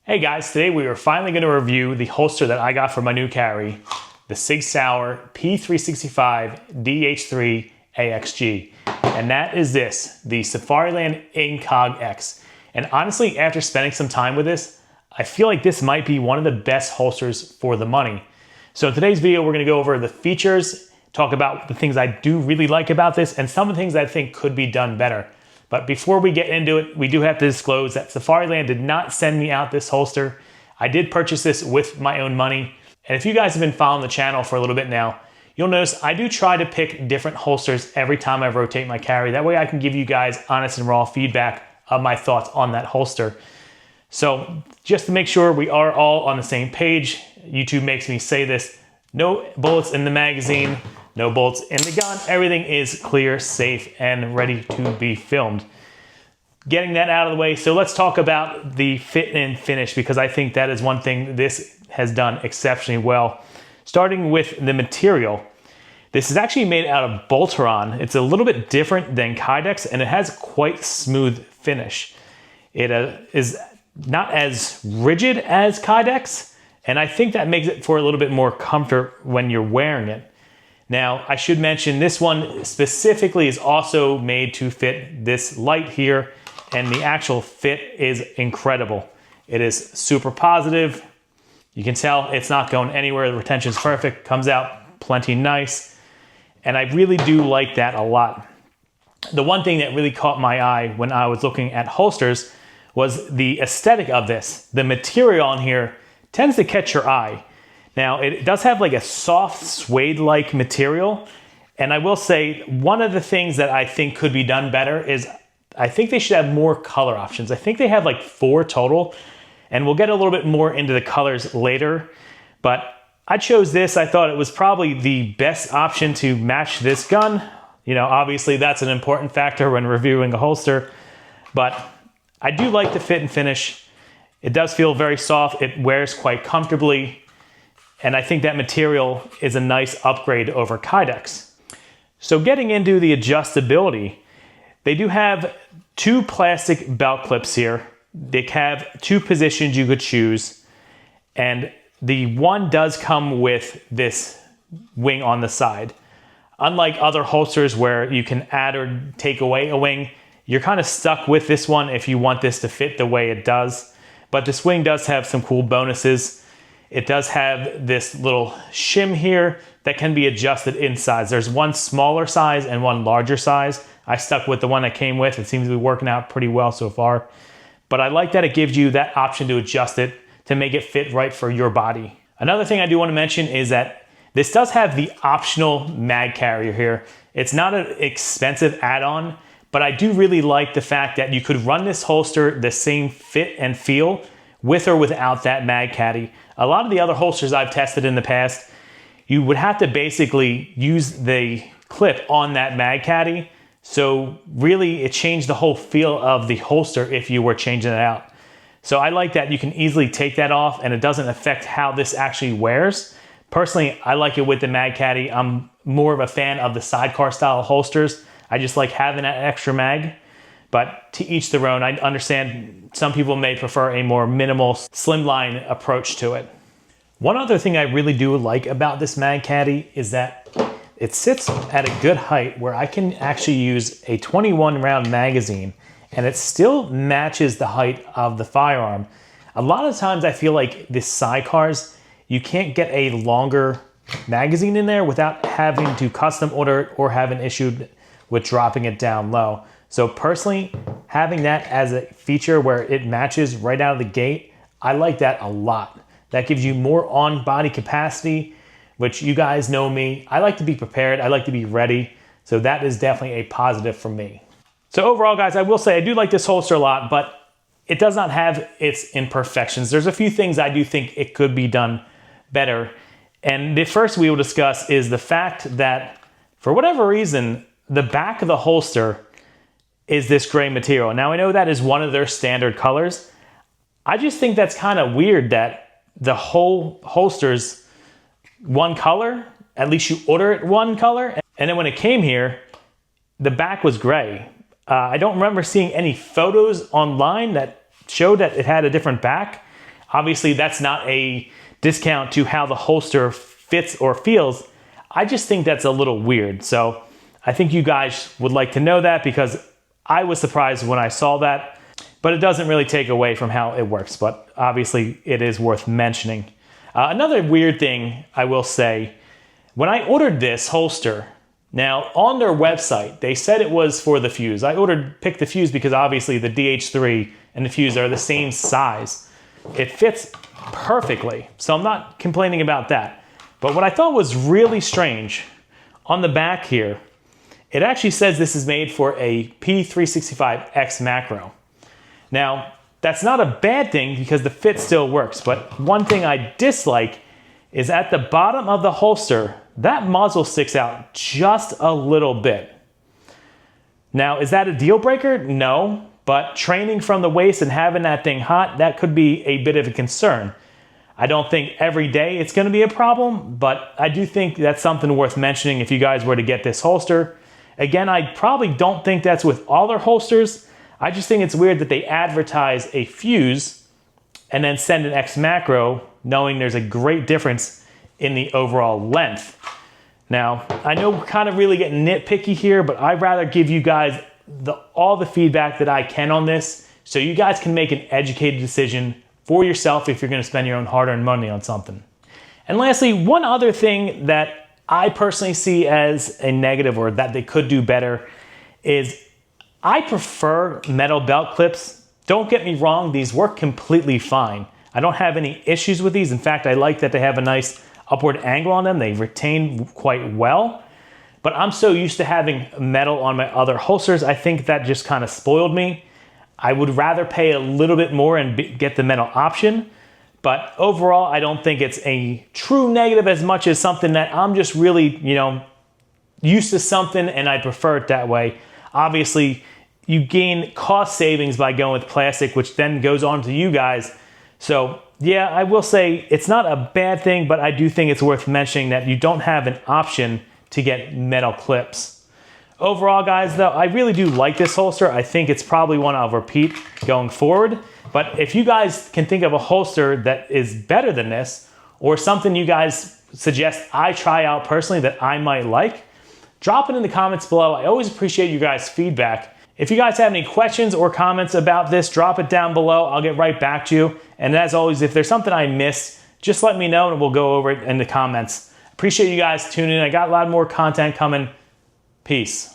Hey guys, today we are finally going to review the holster that I got for my new carry, the Sauer P365 DH3 AXG. And that is this, the Safariland Incog X. And honestly, after spending some time with this, I feel like this might be one of the best holsters for the money. So in today's video, we're going to go over the features, talk about the things I do really like about this, and some of the things I think could be done better. But before we get into it, we do have to disclose that Safariland did not send me out this holster. I did purchase this with my own money. And if you guys have been following the channel for a little bit now, you'll notice I do try to pick different holsters every time I rotate my carry. That way I can give you guys honest and raw feedback of my thoughts on that holster. So just to make sure we are all on the same page, YouTube makes me say this, no bullets in the magazine, no bolts in the gun. Everything is clear, safe, and ready to be filmed. Getting that out of the way, so let's talk about the fit and finish, because I think that is one thing this has done exceptionally well. Starting with the material. This is actually made out of Boltaron. It's a little bit different than Kydex, and it has quite smooth finish. It is not as rigid as Kydex, and I think that makes it for a little bit more comfort when you're wearing it. Now, I should mention this one specifically is also made to fit this light here, and the actual fit is incredible. It is super positive. You can tell it's not going anywhere. The retention is perfect, comes out plenty nice, and I really do like that a lot. The one thing that really caught my eye when I was looking at holsters was the aesthetic of this. The material on here tends to catch your eye. Now, it does have like a soft suede-like material, and I will say one of the things that I think could be done better is I think they should have more color options. I think they have like 4 total, and we'll get a little bit more into the colors later, but I chose this. I thought it was probably the best option to match this gun. You know, obviously that's an important factor when reviewing a holster, but I do like the fit and finish. It does feel very soft. It wears quite comfortably. And I think that material is a nice upgrade over Kydex. So getting into the adjustability, they do have 2 plastic belt clips here. They have 2 positions you could choose. And the one does come with this wing on the side. Unlike other holsters where you can add or take away a wing, you're kind of stuck with this one if you want this to fit the way it does. But this wing does have some cool bonuses. It does have this little shim here that can be adjusted in size. There's one smaller size and one larger size. I stuck with the one that came with. It seems to be working out pretty well so far. But I like that it gives you that option to adjust it to make it fit right for your body. Another thing I do want to mention is that this does have the optional mag carrier here. It's not an expensive add-on, but I do really like the fact that you could run this holster the same fit and feel with or without that mag caddy. A lot of the other holsters I've tested in the past, you would have to basically use the clip on that mag caddy. So really it changed the whole feel of the holster if you were changing it out. So I like that you can easily take that off and it doesn't affect how this actually wears. Personally, I like it with the mag caddy. I'm more of a fan of the sidecar style holsters. I just like having that extra mag. But to each their own. I understand some people may prefer a more minimal, slimline approach to it. One other thing I really do like about this mag caddy is that it sits at a good height where I can actually use a 21 round magazine and it still matches the height of the firearm. A lot of times I feel like the sidecars, you can't get a longer magazine in there without having to custom order it or have an issue with dropping it down low. So personally, having that as a feature where it matches right out of the gate, I like that a lot. That gives you more on-body capacity, which you guys know me. I like to be prepared. I like to be ready. So that is definitely a positive for me. So overall, guys, I will say I do like this holster a lot, but it does not have its imperfections. There's a few things I do think it could be done better. And the first we will discuss is the fact that for whatever reason, the back of the holster is this gray material. Now I know that is one of their standard colors. I just think that's kind of weird that the whole holster's one color, at least you order it one color, and then when it came here, the back was gray. I don't remember seeing any photos online that showed that it had a different back. Obviously, that's not a discount to how the holster fits or feels. I just think that's a little weird. So I think you guys would like to know that, because I was surprised when I saw that, but it doesn't really take away from how it works. But obviously it is worth mentioning. Another weird thing I will say, when I ordered this holster, now on their website, they said it was for the fuse. I picked the fuse because obviously the DH3 and the fuse are the same size. It fits perfectly, so I'm not complaining about that. But what I thought was really strange, on the back here, it actually says this is made for a P365X macro. Now, that's not a bad thing because the fit still works, but one thing I dislike is at the bottom of the holster, that muzzle sticks out just a little bit. Now, is that a deal breaker? No, but training from the waist and having that thing hot, that could be a bit of a concern. I don't think every day it's gonna be a problem, but I do think that's something worth mentioning if you guys were to get this holster. Again, I probably don't think that's with all their holsters. I just think it's weird that they advertise a fuse and then send an X macro, knowing there's a great difference in the overall length. Now, I know we're kind of really getting nitpicky here, but I'd rather give you guys all the feedback that I can on this, so you guys can make an educated decision for yourself if you're gonna spend your own hard-earned money on something. And lastly, one other thing that I personally see as a negative, or that they could do better, is I prefer metal belt clips. Don't get me wrong, these work completely fine. I don't have any issues with these. In fact, I like that they have a nice upward angle on them. They retain quite well. But I'm so used to having metal on my other holsters, I think that just kind of spoiled me. I would rather pay a little bit more and get the metal option. But overall, I don't think it's a true negative as much as something that I'm just really, used to something and I prefer it that way. Obviously, you gain cost savings by going with plastic, which then goes on to you guys. So yeah, I will say it's not a bad thing, but I do think it's worth mentioning that you don't have an option to get metal clips. Overall, guys, though, I really do like this holster. I think it's probably one I'll repeat going forward. But if you guys can think of a holster that is better than this, or something you guys suggest I try out personally that I might like, drop it in the comments below. I always appreciate you guys' feedback. If you guys have any questions or comments about this, drop it down below. I'll get right back to you. And as always, if there's something I missed, just let me know and we'll go over it in the comments. Appreciate you guys tuning in. I got a lot more content coming. Peace.